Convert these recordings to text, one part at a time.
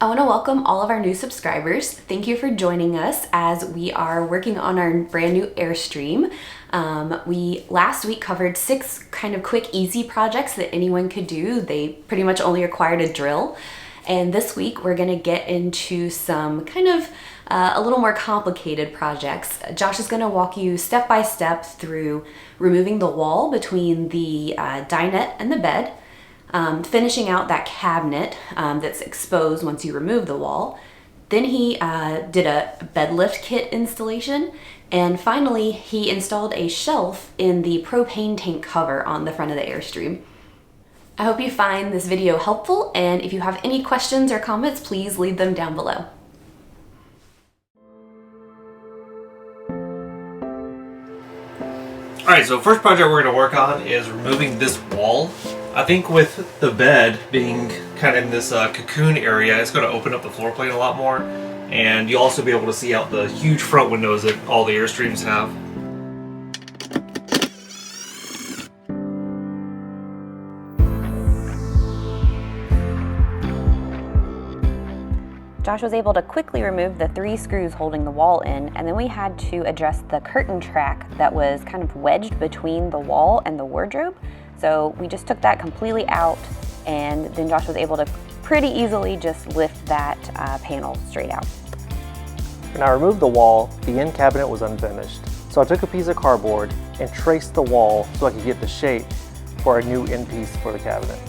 I want to welcome all of our new subscribers. Thank you for joining us as we are working on our brand new Airstream. We last week covered 6 kind of quick, easy projects that anyone could do. They pretty much only required a drill. And this week we're going to get into some kind of a little more complicated projects. Josh is going to walk you step by step through removing the wall between the dinette and the bed, finishing out that cabinet that's exposed once you remove the wall. Then he did a bed lift kit installation, and finally he installed a shelf in the propane tank cover on the front of the Airstream. I hope you find this video helpful, and if you have any questions or comments, please leave them down below. Alright, so first project we're going to work on is removing this wall. I think with the bed being kind of in this cocoon area, it's going to open up the floor plate a lot more, and you'll also be able to see out the huge front windows that all the Airstreams have. Josh was able to quickly remove the 3 screws holding the wall in, and then we had to address the curtain track that was kind of wedged between the wall and the wardrobe. So we just took that completely out, and then Josh was able to pretty easily just lift that panel straight out. When I removed the wall, the end cabinet was unfinished. So I took a piece of cardboard and traced the wall so I could get the shape for a new end piece for the cabinet.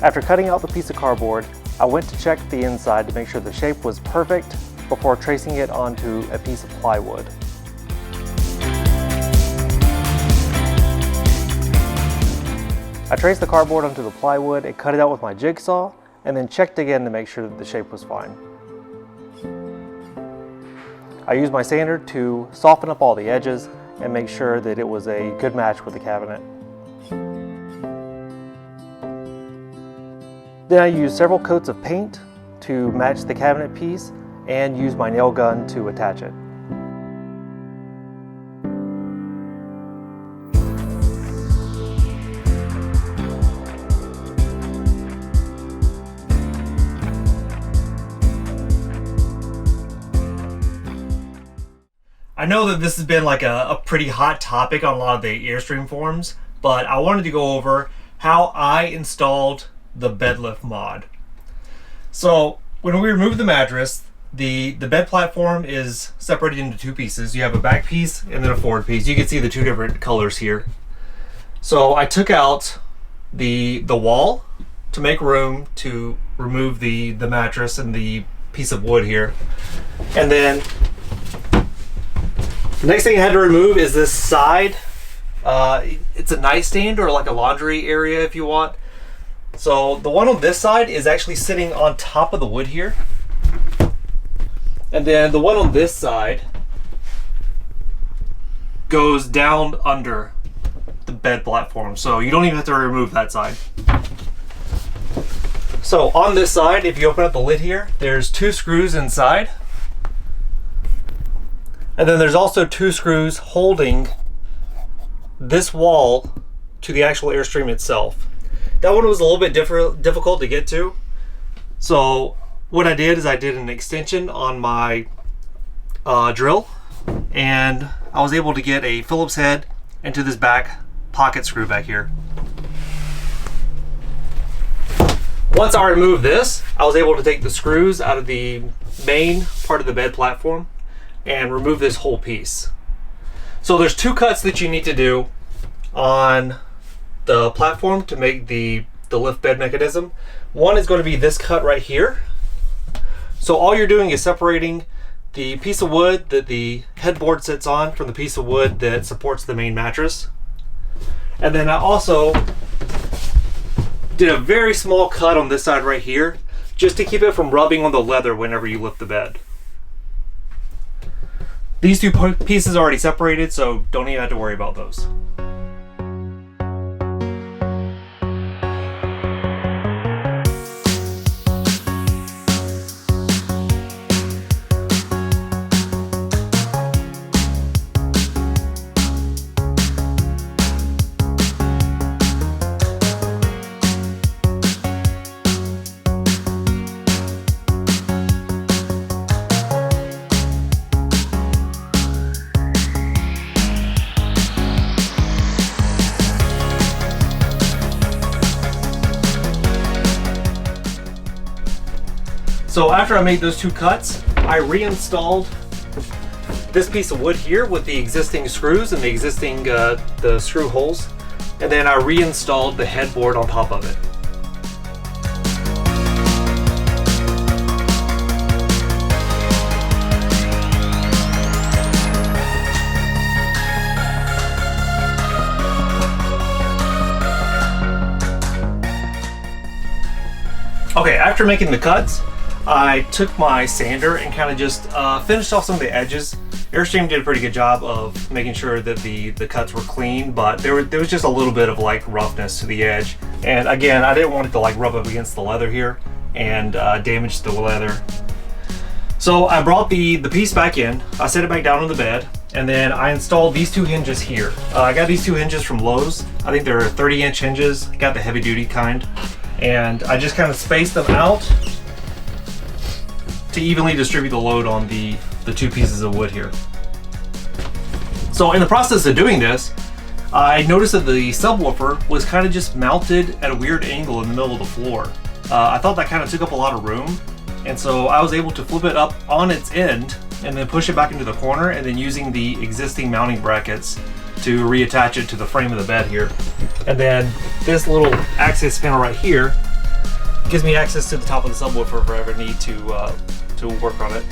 After cutting out the piece of cardboard, I went to check the inside to make sure the shape was perfect before tracing it onto a piece of plywood. I traced the cardboard onto the plywood and cut it out with my jigsaw, and then checked again to make sure that the shape was fine. I used my sander to soften up all the edges and make sure that it was a good match with the cabinet. Then I used several coats of paint to match the cabinet piece and used my nail gun to attach it. I know that this has been like a pretty hot topic on a lot of the Airstream forums, but I wanted to go over how I installed the bed lift mod. So when we remove the mattress, the bed platform is separated into 2 pieces. You have a back piece and then a forward piece. You can see the 2 different colors here. So I took out the wall to make room to remove the mattress and the piece of wood here. And then the next thing I had to remove is this side. It's a nightstand or like a laundry area if you want. So the one on this side is actually sitting on top of the wood here. And then the one on this side goes down under the bed platform. So you don't even have to remove that side. So on this side, if you open up the lid here, there's 2 screws inside. And then there's also 2 screws holding this wall to the actual Airstream itself. That one was a little bit difficult to get to. So what I did is I did an extension on my drill, and I was able to get a Phillips head into this back pocket screw back here. Once I removed this, I was able to take the screws out of the main part of the bed platform and remove this whole piece. So there's 2 cuts that you need to do on the platform to make the lift bed mechanism. One is going to be this cut right here. So all you're doing is separating the piece of wood that the headboard sits on from the piece of wood that supports the main mattress. And then I also did a very small cut on this side right here, just to keep it from rubbing on the leather whenever you lift the bed. These 2 pieces are already separated, so don't even have to worry about those. So after I made those 2 cuts, I reinstalled this piece of wood here with the existing screws and the existing the screw holes, and then I reinstalled the headboard on top of it. Okay, after making the cuts, I took my sander and kind of just finished off some of the edges. Airstream did a pretty good job of making sure that the cuts were clean, but there was just a little bit of like roughness to the edge. And again, I didn't want it to like rub up against the leather here and damage the leather. So I brought the piece back in, I set it back down on the bed, and then I installed these 2 hinges here. I got these 2 hinges from Lowe's. I think they're 30-inch hinges, got the heavy duty kind. And I just kind of spaced them out to evenly distribute the load on the 2 pieces of wood here. So in the process of doing this, I noticed that the subwoofer was kind of just mounted at a weird angle in the middle of the floor. I thought that kind of took up a lot of room, and so I was able to flip it up on its end and then push it back into the corner, and then using the existing mounting brackets to reattach it to the frame of the bed here. And then this little access panel right here gives me access to the top of the subwoofer if I ever need to work on it.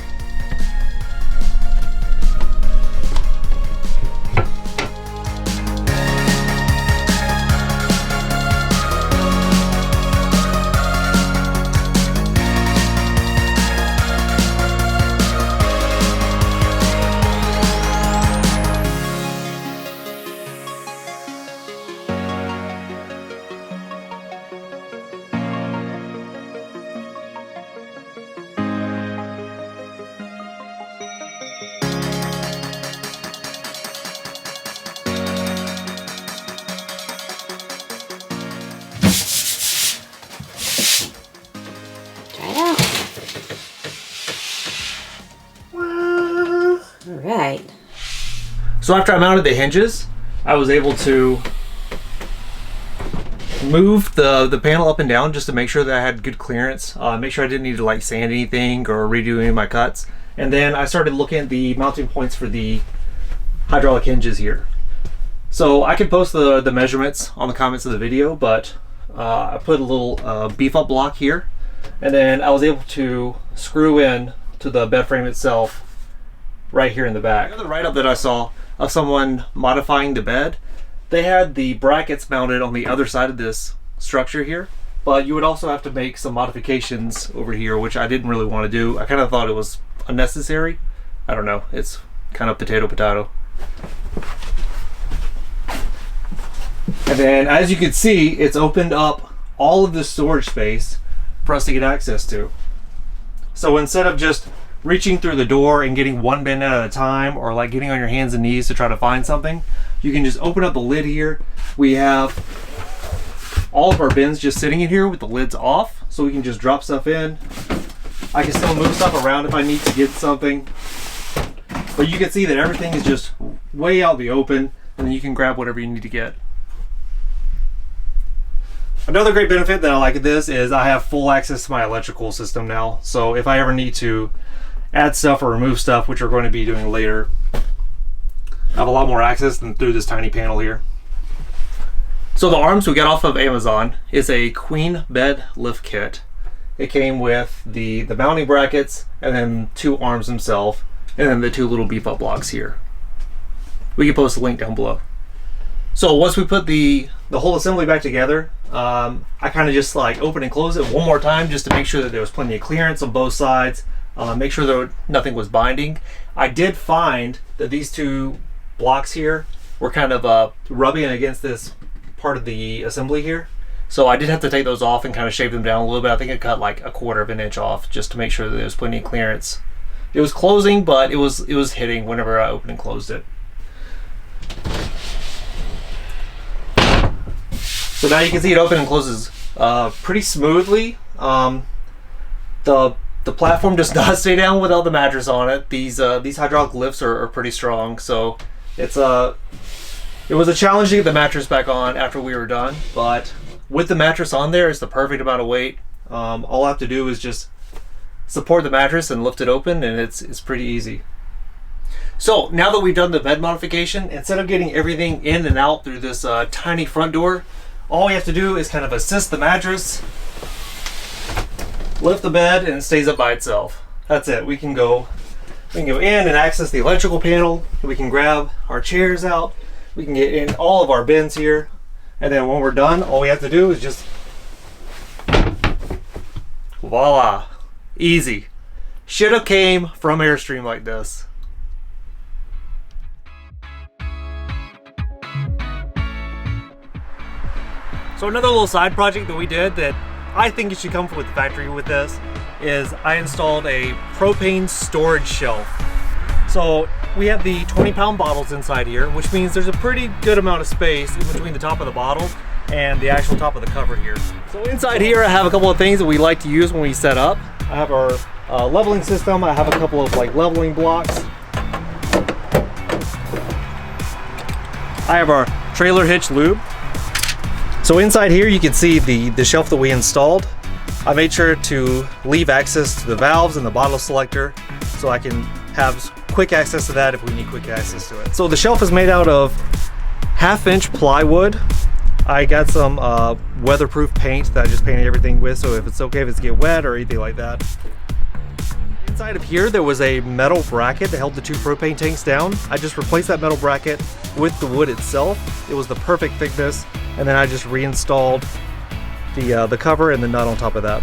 Alright. So after I mounted the hinges, I was able to move the panel up and down just to make sure that I had good clearance, make sure I didn't need to like sand anything or redo any of my cuts. And then I started looking at the mounting points for the hydraulic hinges here. So I can post the measurements on the comments of the video, but I put a little beef up block here, and then I was able to screw in to the bed frame itself right here in the back. Another write-up that I saw of someone modifying the bed, they had the brackets mounted on the other side of this structure here, but you would also have to make some modifications over here, which I didn't really want to do. I kind of thought it was unnecessary. I don't know, it's kind of potato. And then as you can see, it's opened up all of this storage space for us to get access to. So instead of just reaching through the door and getting one bin at a time, or like getting on your hands and knees to try to find something, you can just open up the lid here. We have all of our bins just sitting in here with the lids off, so we can just drop stuff in. I can still move stuff around if I need to get something, but you can see that everything is just way out in the open, and then you can grab whatever you need to get. Another great benefit that I like of this is I have full access to my electrical system now, so if I ever need to add stuff or remove stuff, which we're going to be doing later, I have a lot more access than through this tiny panel here. So the arms we got off of Amazon is a queen bed lift kit. It came with the mounting brackets, and then 2 arms themselves, and then the 2 little beef up blocks here. We can post a link down below. So once we put the whole assembly back together, I kind of just like open and close it one more time just to make sure that there was plenty of clearance on both sides, make sure that nothing was binding. I did find that these 2 blocks here were kind of rubbing against this part of the assembly here, so I did have to take those off and kind of shave them down a little bit. I think I cut like 1/4 of an inch off just to make sure that there was plenty of clearance. It was closing, but it was hitting whenever I opened and closed it. So now you can see it open and closes pretty smoothly. The platform does not stay down without the mattress on it. These hydraulic lifts are pretty strong, so it was a challenge to get the mattress back on after we were done, but with the mattress on there, it's the perfect amount of weight. All I have to do is just support the mattress and lift it open, and it's pretty easy. So now that we've done the bed modification, instead of getting everything in and out through this tiny front door, all we have to do is kind of assist the mattress, lift the bed, and it stays up by itself. That's it. We can go in and access the electrical panel. We can grab our chairs out. We can get in all of our bins here. And then when we're done, all we have to do is just voila. Easy. Should have came from Airstream like this. So another little side project that we did that I think you should come with the factory with this is I installed a propane storage shelf. So we have the 20-pound bottles inside here, which means there's a pretty good amount of space in between the top of the bottle and the actual top of the cover here. So inside here I have a couple of things that we like to use when we set up. I have our leveling system. I have a couple of leveling blocks. I have our trailer hitch lube. So inside here you can see the shelf that we installed. I made sure to leave access to the valves and the bottle selector so I can have quick access to that if we need quick access to it. So the shelf is made out of 1/2-inch plywood. I got some weatherproof paint that I just painted everything with, so if it's okay if it's get wet or anything like that. Inside of here there was a metal bracket that held the 2 propane tanks down. I just replaced that metal bracket with the wood itself. It was the perfect thickness, and then I just reinstalled the cover and the nut on top of that.